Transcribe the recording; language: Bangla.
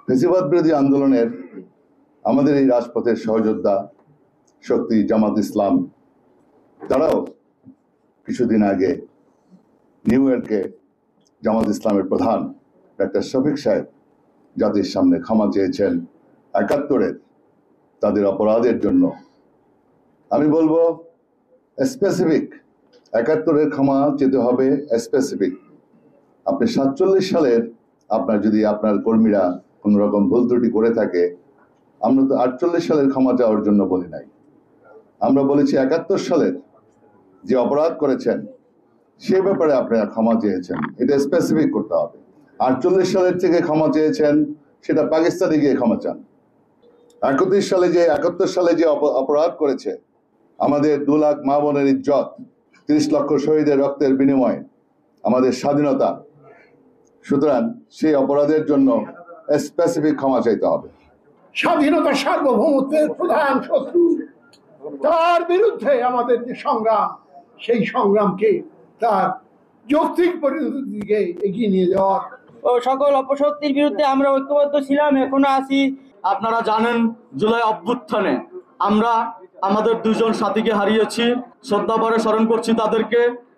ফ্যাসিবাদ বিরোধী আন্দোলনের আমাদের এই রাজপথের সহযোদ্ধা শক্তি জামাত ইসলাম, তারাও কিছুদিন আগে নিউ ইয়র্কে জামাত ইসলামের প্রধান ডাক্তার শফিক সাহেব জাতির সামনে ক্ষমা চেয়েছেন ৭১-এর তাদের অপরাধের জন্য। আমি বলবো স্পেসিফিক ৭১-এর ক্ষমা চেতে হবে স্পেসিফিক। আপনি ৪৭ সালের যদি আপনার কর্মীরা কোনো রকম ভুল ত্রুটি করে থাকে, আমরা তো ৪৮ সালের ক্ষমা চাওয়ার জন্য বলি নাই। আমরা বলেছি ৭১ সালের যে অপরাধ করেছেন সে ব্যাপারে আপনারা ক্ষমা চেয়েছেন, এটা স্পেসিফিক করতে হবে। ৪৮ সালের থেকে ক্ষমা চেয়েছেন, সেটা পাকিস্তানে গিয়ে ক্ষমা চান। ৭১ সালে যে অপরাধ করেছে, আমাদের ২ লাখ মা বোনের ইজ্জত, ৩০ লক্ষ শহীদের রক্তের বিনিময়ে আমাদের স্বাধীনতা, সুতরাং সেই অপরাধের জন্য স্পেসিফিক ক্ষমা চাইতে হবে। স্বাধীনতা সার্বভৌমত্বের প্রধান শত্রু, তার বিরুদ্ধে আমাদের যে সংগ্রাম, সেই সংগ্রামকে তার যৌক্তিক পরিণতির দিকে এগিয়ে নিয়ে যাওয়ার ও সকল অপশক্তির বিরুদ্ধে আমরা ঐক্যবদ্ধ ছিলাম, এখনো আছি। আপনারা জানেন জুলাই অভ্যুত্থানে আমরা আমাদের ২ জন সাথীকে হারিয়েছি, শ্রদ্ধাভরে স্মরণ করছি তাদেরকে।